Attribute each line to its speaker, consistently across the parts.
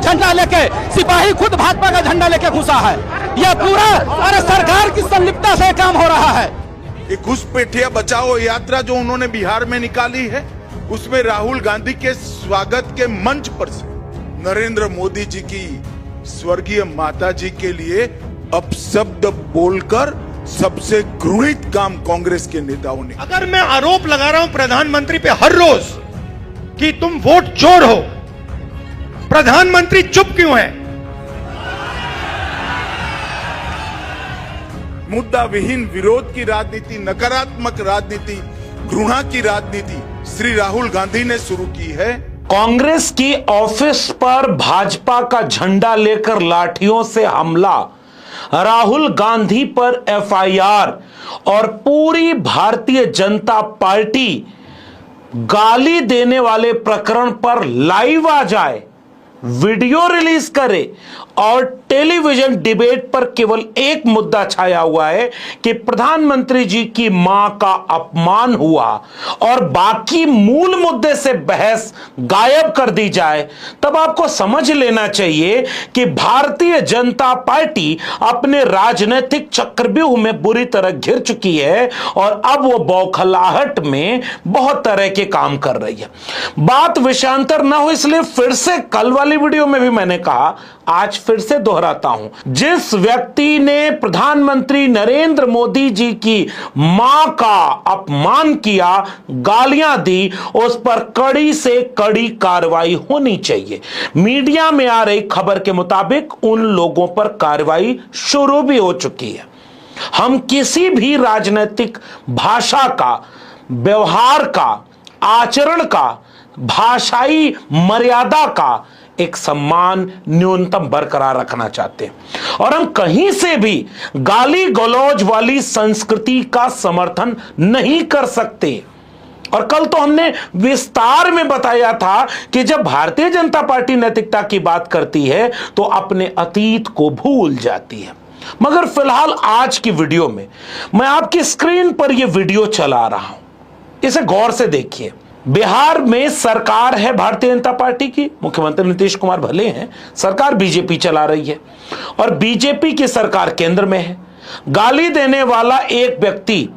Speaker 1: झंडा लेके, सिपाही खुद भाजपा का झंडा लेके घुसा है। यह पूरा अरे सरकार की संलिप्तता से काम हो रहा है।
Speaker 2: घुसपैठिया बचाओ यात्रा जो उन्होंने बिहार में निकाली है, उसमें राहुल गांधी के स्वागत के मंच पर से नरेंद्र मोदी जी की स्वर्गीय माता जी के लिए अपशब्द बोलकर सबसे घृणित काम कांग्रेस के नेताओं ने।
Speaker 3: अगर मैं आरोप लगा रहा हूं प्रधानमंत्री पे हर रोज कि तुम वोट चोर हो, प्रधानमंत्री चुप क्यों है?
Speaker 2: मुद्दा विहीन विरोध की राजनीति, नकारात्मक राजनीति, घृणा की राजनीति श्री राहुल गांधी ने शुरू की है।
Speaker 4: कांग्रेस की ऑफिस पर भाजपा का झंडा लेकर लाठियों से हमला, राहुल गांधी पर एफआईआर और पूरी भारतीय जनता पार्टी गाली देने वाले प्रकरण पर लाइव आ जाए, वीडियो रिलीज करे और टेलीविजन डिबेट पर केवल एक मुद्दा छाया हुआ है कि प्रधानमंत्री जी की मां का अपमान हुआ और बाकी मूल मुद्दे से बहस गायब कर दी जाए, तब आपको समझ लेना चाहिए कि भारतीय जनता पार्टी अपने राजनीतिक चक्रव्यूह में बुरी तरह घिर चुकी है और अब वो बौखलाहट में बहुत तरह के काम कर रही है। बात विषयांतर ना हो इसलिए फिर से कल वाली वीडियो में भी मैंने कहा, आज फिर से दोहराता हूं, जिस व्यक्ति ने प्रधानमंत्री नरेंद्र मोदी जी की मां का अपमान किया, गालियां दी, उस पर कड़ी से कड़ी कार्रवाई होनी चाहिए। मीडिया में आ रही खबर के मुताबिक उन लोगों पर कार्रवाई शुरू भी हो चुकी है। हम किसी भी राजनीतिक भाषा का, व्यवहार का, आचरण का, भाषाई मर्यादा का एक सम्मान न्यूनतम बरकरार रखना चाहते हैं और हम कहीं से भी गाली गलौज वाली संस्कृति का समर्थन नहीं कर सकते। और कल तो हमने विस्तार में बताया था कि जब भारतीय जनता पार्टी नैतिकता की बात करती है तो अपने अतीत को भूल जाती है। मगर फिलहाल आज की वीडियो में मैं आपकी स्क्रीन पर यह वीडियो चला रहा हूं, इसे गौर से देखिए। बिहार में सरकार है भारतीय जनता पार्टी की, मुख्यमंत्री नीतीश कुमार भले हैं, सरकार बीजेपी चला रही है और बीजेपी की सरकार केंद्र में है। गाली देने वाला एक व्यक्ति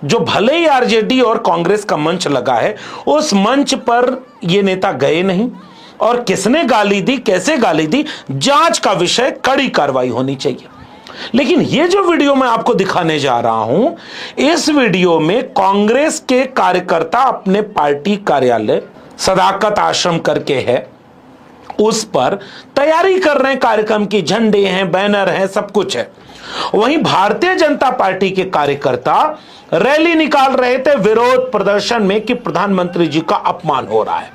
Speaker 4: जो भले ही आरजेडी और कांग्रेस का मंच लगा है, उस मंच पर ये नेता गए नहीं और किसने गाली दी, कैसे गाली दी, जांच का विषय, कड़ी कार्रवाई होनी चाहिए। लेकिन यह जो वीडियो मैं आपको दिखाने जा रहा हूं, इस वीडियो में कांग्रेस के कार्यकर्ता अपने पार्टी कार्यालय सदाकत आश्रम करके है, उस पर तैयारी कर रहे हैं, कार्यक्रम की झंडे हैं, बैनर हैं, सब कुछ है। वहीं भारतीय जनता पार्टी के कार्यकर्ता रैली निकाल रहे थे विरोध प्रदर्शन में कि प्रधानमंत्री जी का अपमान हो रहा है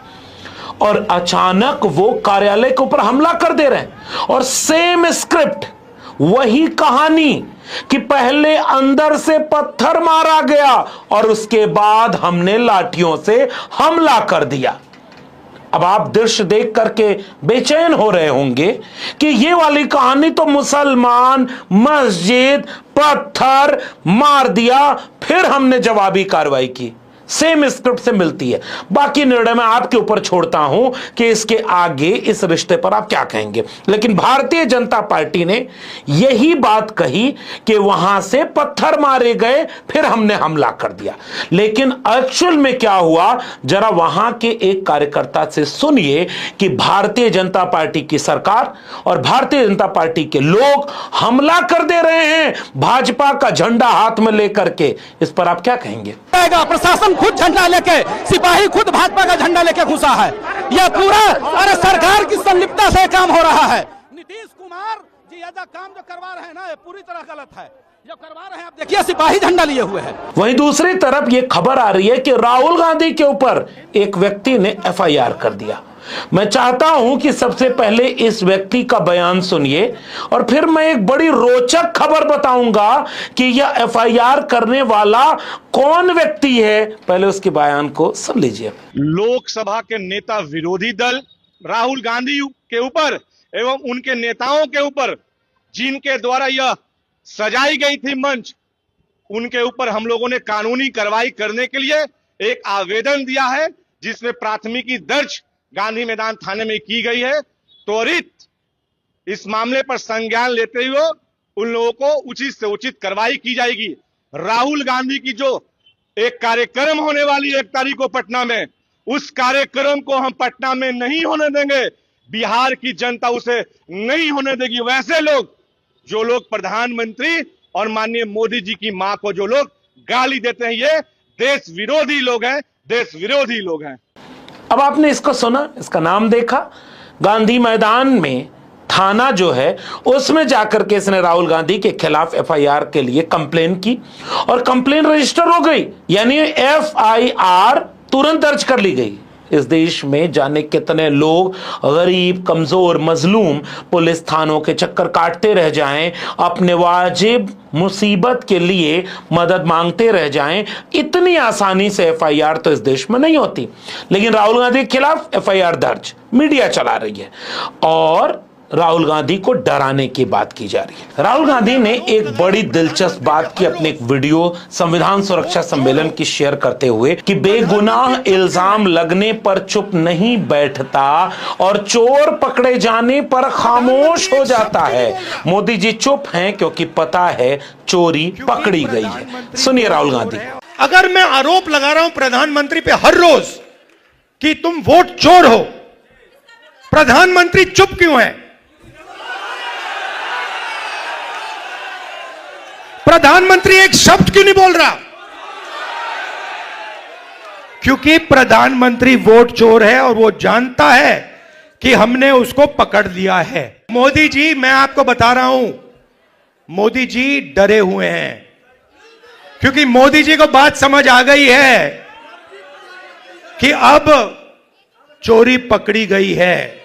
Speaker 4: और अचानक वो कार्यालय के ऊपर हमला कर दे रहे हैं और सेम स्क्रिप्ट, वही कहानी कि पहले अंदर से पत्थर मारा गया और उसके बाद हमने लाठियों से हमला कर दिया। अब आप दृश्य देख करके बेचैन हो रहे होंगे कि ये वाली कहानी तो मुसलमान, मस्जिद, पत्थर मार दिया, फिर हमने जवाबी कार्रवाई की, सेम स्क्रिप्ट से मिलती है। बाकी निर्णय मैं आपके ऊपर छोड़ता हूं कि इसके आगे इस रिश्ते पर आप क्या कहेंगे। लेकिन भारतीय जनता पार्टी ने यही बात कही कि वहां से पत्थर मारे गए, फिर हमने हमला कर दिया। लेकिन एक्चुअल में क्या हुआ, जरा वहां के एक कार्यकर्ता से सुनिए कि भारतीय जनता पार्टी की सरकार और भारतीय जनता पार्टी के लोग हमला कर दे रहे हैं भाजपा का झंडा हाथ में लेकर के। इस पर आप क्या कहेंगे?
Speaker 1: प्रशासन खुद झंडा लेके, सिपाही खुद भाजपा का झंडा लेके घुसा है। यह पूरा अरे सरकार की संलिप्तता से काम हो रहा है। नीतीश कुमार जी ऐसा काम जो करवा रहे हैं ना, ये पूरी तरह गलत है जो करवा रहे हैं। आप देखिए सिपाही झंडा लिए हुए हैं।
Speaker 4: वहीं दूसरी तरफ यह खबर आ रही है कि राहुल गांधी के ऊपर एक व्यक्ति ने एफआईआर कर दिया। मैं चाहता हूं कि सबसे पहले इस व्यक्ति का बयान सुनिए और फिर मैं एक बड़ी रोचक खबर बताऊंगा कि यह एफआईआर करने वाला कौन व्यक्ति है। पहले उसके बयान को सुन लीजिए।
Speaker 3: लोकसभा के नेता विरोधी दल राहुल गांधी के ऊपर एवं उनके नेताओं के ऊपर जिनके द्वारा यह सजाई गई थी मंच, उनके ऊपर हम लोगों ने कानूनी कार्रवाई करने के लिए एक आवेदन दिया है, जिसमें प्राथमिकी दर्ज गांधी मैदान थाने में की गई है। त्वरित इस मामले पर संज्ञान लेते हुए उन लोगों को उचित से उचित कार्रवाई की जाएगी। राहुल गांधी की जो एक कार्यक्रम होने वाली है 1 तारीख को पटना में, उस कार्यक्रम को हम पटना में नहीं होने देंगे। बिहार की जनता उसे नहीं होने देगी। वैसे लोग जो लोग प्रधानमंत्री और माननीय मोदी जी की मां को जो लोग गाली देते हैं, ये देश विरोधी लोग हैं, देश विरोधी लोग हैं।
Speaker 4: अब आपने इसको सुना, इसका नाम देखा। गांधी मैदान में थाना जो है उसमें जाकर के इसने राहुल गांधी के खिलाफ एफआईआर के लिए कंप्लेन की और कंप्लेन रजिस्टर हो गई, यानी एफआईआर तुरंत दर्ज कर ली गई। इस देश में जाने कितने लोग गरीब, कमजोर, मजलूम पुलिस थानों के चक्कर काटते रह जाएं, अपने वाजिब मुसीबत के लिए मदद मांगते रह जाएं। इतनी आसानी से एफआईआर तो इस देश में नहीं होती, लेकिन राहुल गांधी के खिलाफ एफआईआर दर्ज मीडिया चला रही है और राहुल गांधी को डराने की बात की जा रही है। राहुल गांधी ने एक बड़ी दिलचस्प बात की अपने एक वीडियो संविधान सुरक्षा सम्मेलन की शेयर करते हुए कि बेगुनाह इल्जाम लगने पर चुप नहीं बैठता और चोर पकड़े जाने पर खामोश हो जाता है। मोदी जी चुप हैं क्योंकि पता है चोरी पकड़ी गई है। सुनिए राहुल गांधी।
Speaker 5: अगर मैं आरोप लगा रहा हूं प्रधानमंत्री पे हर रोज कि तुम वोट चोर हो, प्रधानमंत्री चुप क्यों है? प्रधानमंत्री एक शब्द क्यों नहीं बोल रहा? क्योंकि प्रधानमंत्री वोट चोर है और वो जानता है कि हमने उसको पकड़ लिया है। मोदी जी, मैं आपको बता रहा हूं, मोदी जी डरे हुए हैं क्योंकि मोदी जी को बात समझ आ गई है कि अब चोरी पकड़ी गई है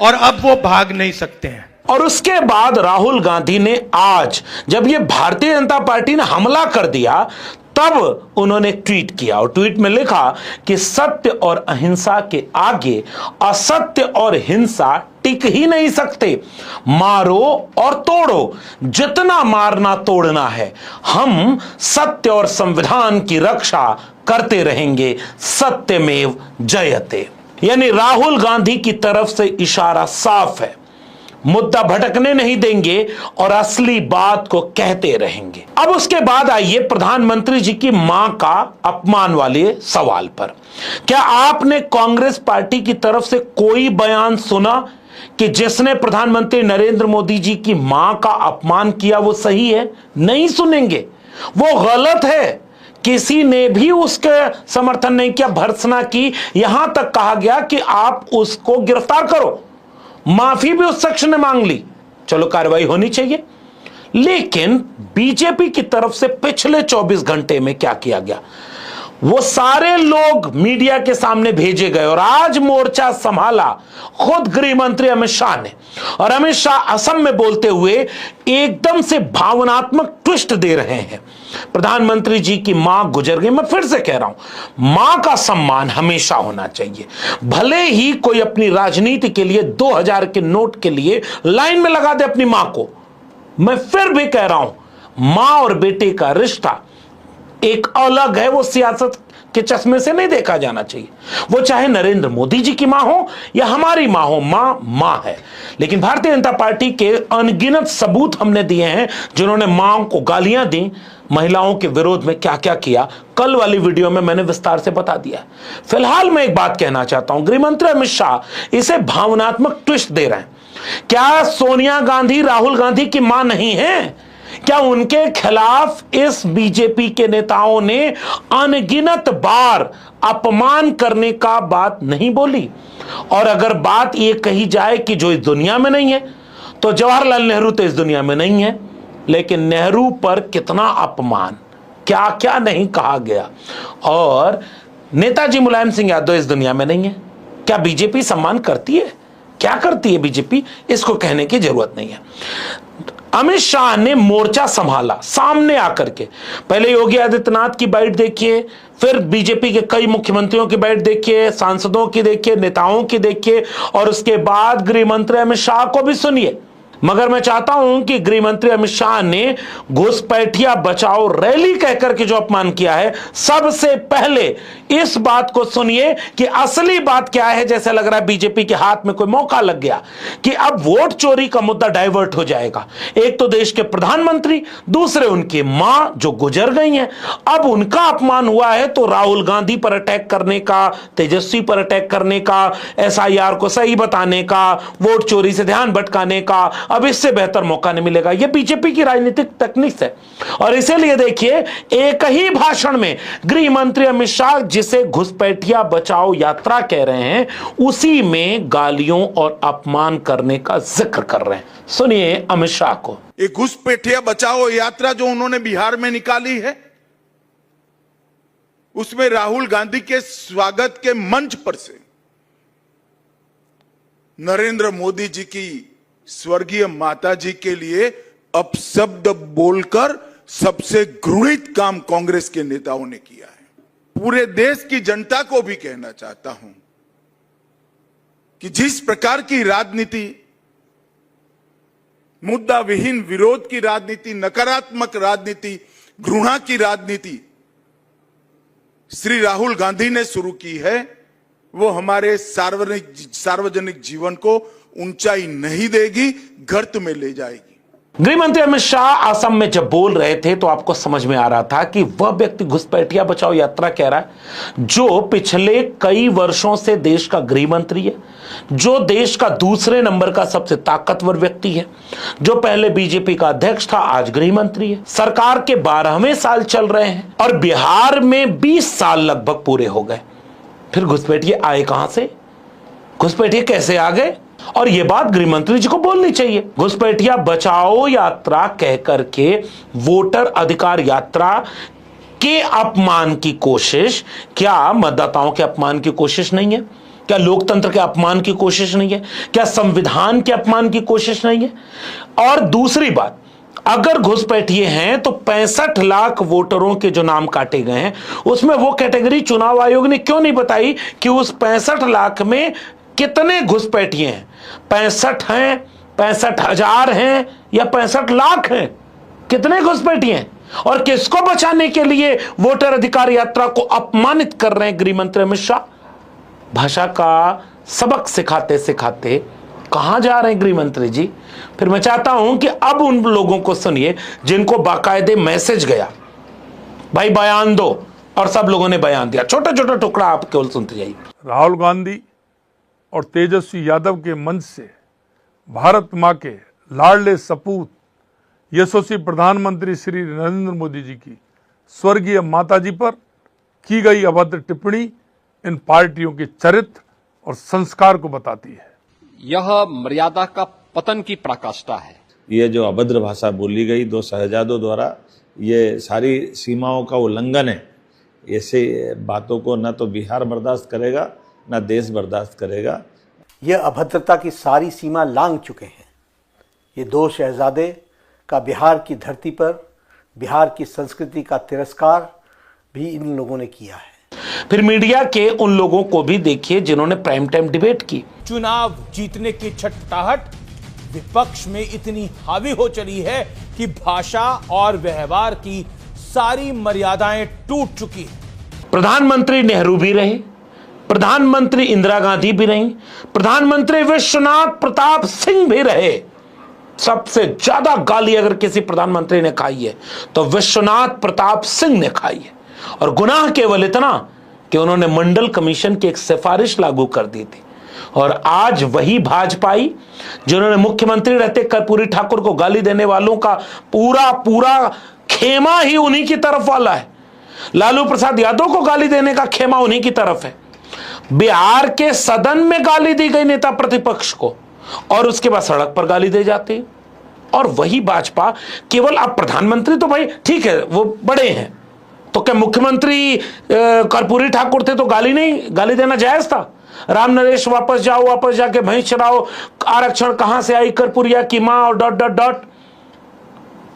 Speaker 5: और अब वो भाग नहीं सकते हैं।
Speaker 4: और उसके बाद राहुल गांधी ने आज जब ये भारतीय जनता पार्टी ने हमला कर दिया तब उन्होंने ट्वीट किया और ट्वीट में लिखा कि सत्य और अहिंसा के आगे असत्य और हिंसा टिक ही नहीं सकते। मारो और तोड़ो, जितना मारना तोड़ना है। हम सत्य और संविधान की रक्षा करते रहेंगे। सत्यमेव जयते। यानी राहुल गांधी की तरफ से इशारा साफ है, मुद्दा भटकने नहीं देंगे और असली बात को कहते रहेंगे। अब उसके बाद आइए प्रधानमंत्री जी की मां का अपमान वाले सवाल पर। क्या आपने कांग्रेस पार्टी की तरफ से कोई बयान सुना कि जिसने प्रधानमंत्री नरेंद्र मोदी जी की मां का अपमान किया वो सही है? नहीं सुनेंगे, वो गलत है। किसी ने भी उसके समर्थन नहीं किया, भर्त्सना की, यहां तक कहा गया कि आप उसको गिरफ्तार करो। माफी भी उस शख्स ने मांग ली, चलो कार्रवाई होनी चाहिए। लेकिन बीजेपी की तरफ से पिछले 24 घंटे में क्या किया गया, वो सारे लोग मीडिया के सामने भेजे गए और आज मोर्चा संभाला खुद गृह मंत्री अमित शाह ने। और अमित शाह असम में बोलते हुए एकदम से भावनात्मक ट्विस्ट दे रहे हैं। प्रधानमंत्री जी की मां गुजर गई, मैं फिर से कह रहा हूं, मां का सम्मान हमेशा होना चाहिए। भले ही कोई अपनी राजनीति के लिए 2000 के नोट के लिए लाइन में लगा दे अपनी मां को, मैं फिर भी कह रहा हूं मां और बेटे का रिश्ता एक अलग है, वो सियासत के चश्मे से नहीं देखा जाना चाहिए। वो चाहे नरेंद्र मोदी जी की मां हो या हमारी मां हो, मां मां है। लेकिन भारतीय जनता पार्टी के अनगिनत सबूत हमने दिए हैं जिन्होंने मां को गालियां दी, महिलाओं के विरोध में क्या क्या किया, कल वाली वीडियो में मैंने विस्तार से बता दिया। फिलहाल मैं एक बात कहना चाहता हूं, गृह मंत्री अमित शाह इसे भावनात्मक ट्विस्ट दे रहे हैं। क्या सोनिया गांधी राहुल गांधी की मां नहीं है? क्या उनके खिलाफ इस बीजेपी के नेताओं ने अनगिनत बार अपमान करने का बात नहीं बोली? और अगर बात यह कही जाए कि जो इस दुनिया में नहीं है, तो जवाहरलाल नेहरू तो इस दुनिया में नहीं है, लेकिन नेहरू पर कितना अपमान, क्या क्या नहीं कहा गया। और नेताजी मुलायम सिंह यादव इस दुनिया में नहीं है। क्या बीजेपी सम्मान करती है? क्या करती है बीजेपी? इसको कहने की जरूरत नहीं है। अमित शाह ने मोर्चा संभाला सामने आकर के। पहले योगी आदित्यनाथ की बाइट देखिए, फिर बीजेपी के कई मुख्यमंत्रियों की बाइट देखिए, सांसदों की देखिए, नेताओं की देखिए, और उसके बाद गृह मंत्री अमित शाह को भी सुनिए। मगर मैं चाहता हूं कि गृह मंत्री अमित शाह ने घुसपैठिया बचाओ रैली कहकर के जो अपमान किया है, सबसे पहले इस बात को सुनिए कि असली बात क्या है। जैसे लग रहा है बीजेपी के हाथ में कोई मौका लग गया कि अब वोट चोरी का मुद्दा डाइवर्ट हो जाएगा। एक तो देश के प्रधानमंत्री, दूसरे उनकी मां जो गुजर गई हैं, अब उनका अपमान हुआ है तो राहुल गांधी पर अटैक करने का, तेजस्वी पर अटैक करने का, एसआईआर को सही बताने का, वोट चोरी से ध्यान भटकाने का अब इससे बेहतर मौका नहीं मिलेगा। यह बीजेपी की राजनीतिक तकनीक है। और इसीलिए देखिए, एक ही भाषण में गृह मंत्री अमित शाह जिसे घुसपैठिया बचाओ यात्रा कह रहे हैं, उसी में गालियों और अपमान करने का जिक्र कर रहे हैं। सुनिए अमित शाह को।
Speaker 2: ये घुसपैठिया बचाओ यात्रा जो उन्होंने बिहार में निकाली है, उसमें राहुल गांधी के स्वागत के मंच पर से नरेंद्र मोदी जी की स्वर्गीय माता जी के लिए अपशब्द बोलकर सबसे घृणित काम कांग्रेस के नेताओं ने किया है। पूरे देश की जनता को भी कहना चाहता हूं कि जिस प्रकार की राजनीति, मुद्दा विहीन विरोध की राजनीति, नकारात्मक राजनीति, घृणा की राजनीति श्री राहुल गांधी ने शुरू की है, वो हमारे सार्वजनिक जीवन को ऊंचाई नहीं देगी, गर्त में ले जाएगी।
Speaker 4: गृह मंत्री अमित शाह असम में जब बोल रहे थे तो आपको समझ में आ रहा था कि वह व्यक्ति घुसपैठिया बचाओ यात्रा कह रहा है जो पिछले कई वर्षों से देश का गृह मंत्री है, जो देश का दूसरे नंबर का सबसे ताकतवर व्यक्ति है, जो पहले बीजेपी का अध्यक्ष था, आज गृह मंत्री है। सरकार के 12वें साल चल रहे हैं और बिहार में 20 साल लगभग पूरे हो गए। फिर घुसपैठिए आए कहां से? घुसपैठिए कैसे आ गए? और यह बात गृह मंत्री जी को बोलनी चाहिए। घुसपैठिया बचाओ यात्रा कह करके वोटर अधिकार यात्रा के अपमान की कोशिश, क्या मतदाताओं के अपमान की कोशिश नहीं है? क्या लोकतंत्र के अपमान की कोशिश नहीं है? क्या संविधान के अपमान की कोशिश नहीं है? और दूसरी बात, अगर घुसपैठिए हैं तो 65 लाख वोटरों के जो नाम काटे गए हैं, उसमें वो कैटेगरी चुनाव आयोग ने क्यों नहीं बताई कि उस 65 लाख में कितने घुसपैठिए हैं? 65 हैं, 65,000 हैं या 65 लाख हैं? कितने घुसपैठिए हैं? और किसको बचाने के लिए वोटर अधिकार यात्रा को अपमानित कर रहे हैं गृह मंत्री अमित शाह? भाषा का सबक सिखाते सिखाते कहां जा रहे हैं गृह मंत्री जी? फिर मैं चाहता हूं कि अब उन लोगों को सुनिए जिनको बाकायदे मैसेज गया, भाई बयान दो, और सब लोगों ने बयान दिया। छोटा छोटा टुकड़ा आप केवल सुनते जाइए।
Speaker 6: राहुल गांधी और तेजस्वी यादव के मंच से भारत मां के लाडले सपूत यशस्वी प्रधानमंत्री श्री नरेंद्र मोदी जी की स्वर्गीय माताजी पर की गई अभद्र टिप्पणी इन पार्टियों के चरित्र और संस्कार को बताती है।
Speaker 7: यह मर्यादा का पतन की पराकाष्ठा है।
Speaker 8: ये जो अभद्र भाषा बोली गई 2 शहजादों द्वारा, ये सारी सीमाओं का उल्लंघन है। ऐसे बातों को न तो बिहार बर्दाश्त करेगा न देश बर्दाश्त करेगा।
Speaker 9: यह अभद्रता की सारी सीमा लांघ चुके हैं। ये 2 शहजादे का बिहार की धरती पर बिहार की संस्कृति का तिरस्कार भी इन लोगों ने किया है।
Speaker 4: फिर मीडिया के उन लोगों को भी देखिए जिन्होंने प्राइम टाइम डिबेट की।
Speaker 10: चुनाव जीतने की छटपटाहट विपक्ष में इतनी हावी हो चली है कि भाषा और व्यवहार की सारी मर्यादाएं टूट चुकी हैं।
Speaker 4: प्रधानमंत्री नेहरू भी रहे, प्रधानमंत्री इंदिरा गांधी भी रही, प्रधानमंत्री विश्वनाथ प्रताप सिंह भी रहे। सबसे ज्यादा गाली अगर किसी प्रधानमंत्री ने खाई है तो विश्वनाथ प्रताप सिंह ने खाई है। और गुनाह केवल इतना कि उन्होंने मंडल कमीशन की एक सिफारिश लागू कर दी थी। और आज वही भाजपाई जिन्होंने मुख्यमंत्री रहते कर्पूरी ठाकुर को गाली देने वालों का पूरा खेमा ही उन्हीं की तरफ वाला है। लालू प्रसाद यादव को गाली देने का खेमा उन्हीं की तरफ है। बिहार के सदन में गाली दी गई नेता प्रतिपक्ष को और उसके बाद सड़क पर गाली दे जाती। और वही भाजपा केवल अब प्रधानमंत्री तो भाई ठीक है वो बड़े हैं, तो क्या मुख्यमंत्री कर्पूरी ठाकुर थे तो गाली देना जायज था? राम नरेश वापस जाके भैंस चराओ, आरक्षण कहां से आई कर्पूरिया की मां, और dot dot dot,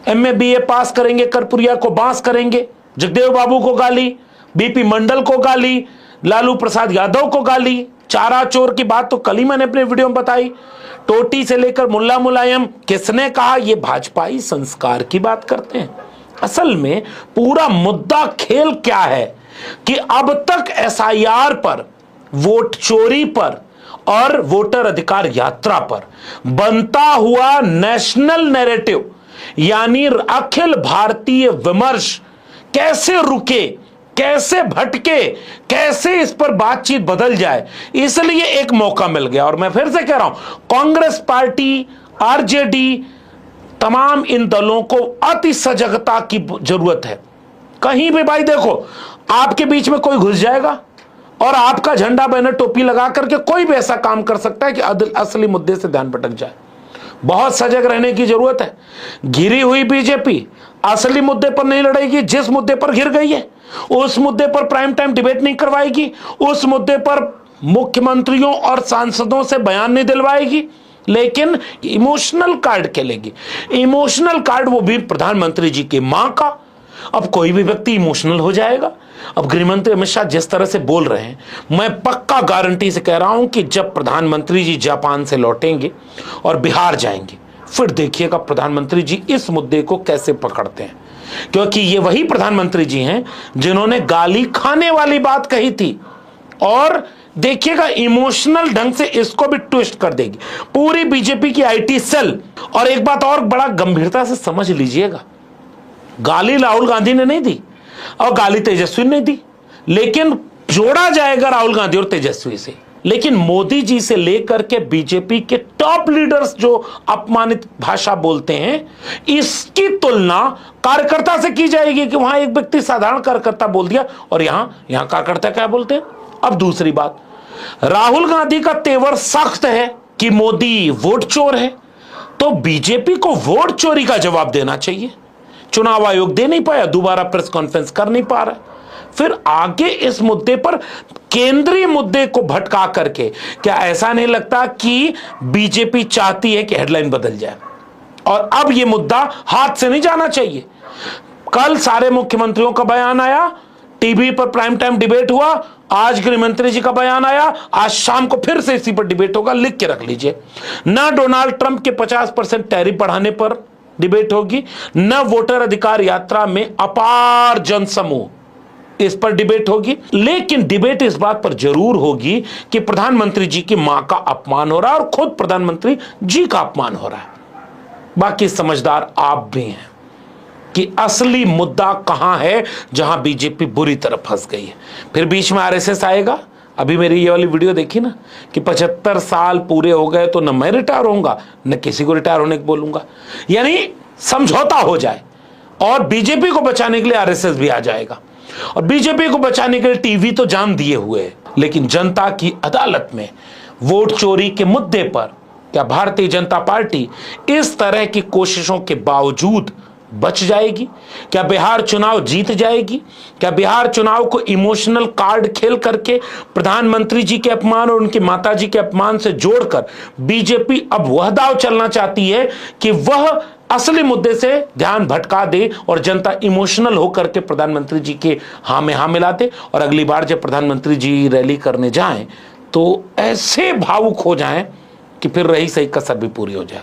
Speaker 4: MA BA पास करेंगे कर्पूरिया को बांस करेंगे, जगदेव बाबू को गाली, BP मंडल को गाली, लालू प्रसाद यादव को गाली, चारा चोर की बात तो कल ही मैंने अपने वीडियो में बताई, टोटी से लेकर मुल्ला मुलायम, किसने कहा? ये भाजपाई संस्कार की बात करते हैं। असल में पूरा मुद्दा खेल क्या है कि अब तक एसआईआर पर, वोट चोरी पर और वोटर अधिकार यात्रा पर बनता हुआ नेशनल नैरेटिव यानी अखिल भारतीय विमर्श कैसे रुके, कैसे भटके, कैसे इस पर बातचीत बदल जाए, इसलिए एक मौका मिल गया। और मैं फिर से कह रहा हूं, कांग्रेस पार्टी, आरजेडी, तमाम इन दलों को अति सजगता की जरूरत है। कहीं भी भाई देखो, आपके बीच में कोई घुस जाएगा और आपका झंडा बैनर टोपी लगा करके कोई भी ऐसा काम कर सकता है कि असली मुद्दे से ध्यान भटक जाए। बहुत सजग रहने की जरूरत है। घिरी हुई बीजेपी असली मुद्दे पर नहीं लड़ेगी। जिस मुद्दे पर घिर गई है उस मुद्दे पर प्राइम टाइम डिबेट नहीं करवाएगी, उस मुद्दे पर मुख्यमंत्रियों और सांसदों से बयान नहीं दिलवाएगी, लेकिन इमोशनल कार्ड खेलेगी। इमोशनल कार्ड वो भी प्रधानमंत्री जी की मां का। अब कोई भी व्यक्ति इमोशनल हो जाएगा। अब गृहमंत्री अमित शाह जिस तरह से बोल रहे हैं, मैं पक्का गारंटी से कह रहा हूं कि जब प्रधानमंत्री जी जापान से लौटेंगे और बिहार जाएंगे, फिर देखिएगा प्रधानमंत्री जी इस मुद्दे को कैसे पकड़ते हैं, क्योंकि ये वही प्रधानमंत्री जी हैं जिन्होंने गाली खाने वाली बात कही थी। और देखिएगा इमोशनल ढंग से इसको भी ट्विस्ट कर देगी पूरी बीजेपी की आईटी सेल। और एक बात और बड़ा गंभीरता से समझ लीजिएगा, गाली राहुल गांधी ने नहीं दी और गाली तेजस्वी ने दी, लेकिन जोड़ा जाएगा राहुल गांधी और तेजस्वी से। लेकिन मोदी जी से लेकर के बीजेपी के टॉप लीडर्स जो अपमानित भाषा बोलते हैं, इसकी तुलना कार्यकर्ता से की जाएगी कि वहां एक व्यक्ति साधारण कार्यकर्ता बोल दिया और यहां कार्यकर्ता क्या बोलते हैं। अब दूसरी बात, राहुल गांधी का तेवर सख्त है कि मोदी वोट चोर है, तो बीजेपी को वोट चोरी का जवाब देना चाहिए। चुनाव आयोग दे नहीं पाया, दोबारा प्रेस कॉन्फ्रेंस कर नहीं पा रहा, फिर आगे इस मुद्दे पर केंद्रीय मुद्दे को भटका करके, क्या ऐसा नहीं लगता कि बीजेपी चाहती है कि हेडलाइन बदल जाए? और अब यह मुद्दा हाथ से नहीं जाना चाहिए। कल सारे मुख्यमंत्रियों का बयान आया, टीवी पर प्राइम टाइम डिबेट हुआ, आज गृहमंत्री जी का बयान आया, आज शाम को फिर से इसी पर डिबेट होगा, लिख के रख लीजिए। ना डोनाल्ड ट्रंप के 50% टैरिफ बढ़ाने पर डिबेट होगी, न वोटर अधिकार यात्रा में अपार जनसमूह, इस पर डिबेट होगी। लेकिन डिबेट इस बात पर जरूर होगी कि प्रधानमंत्री जी की मां का अपमान हो रहा है और खुद प्रधानमंत्री जी का अपमान हो रहा है। बाकी समझदार आप भी हैं कि असली मुद्दा कहां है जहां बीजेपी बुरी तरह फंस गई है। फिर बीच में आरएसएस आएगा। अभी मेरी ये वाली वीडियो देखी ना कि 75 साल पूरे हो गए तो न मैं रिटायर होऊंगा न किसी को रिटायर होने को बोलूंगा, यानी समझौता हो जाए। और बीजेपी को बचाने के लिए आरएसएस भी आ जाएगा और बीजेपी को बचाने के लिए टीवी तो जान दिए हुए है। लेकिन जनता की अदालत में वोट चोरी के मुद्दे पर क्या भारतीय जनता पार्टी इस तरह की कोशिशों के बावजूद बच जाएगी? क्या बिहार चुनाव जीत जाएगी? क्या बिहार चुनाव को इमोशनल कार्ड खेल करके प्रधानमंत्री जी के अपमान और उनकी माता जी के अपमान से जोड़कर बीजेपी अब वह दाव चलना चाहती है कि वह असली मुद्दे से ध्यान भटका दे और जनता इमोशनल होकर के प्रधानमंत्री जी के हाँ में हाँ मिला दे, और अगली बार जब प्रधानमंत्री जी रैली करने जाएं तो ऐसे भावुक हो जाएं कि फिर रही सही कसर भी पूरी हो जाए।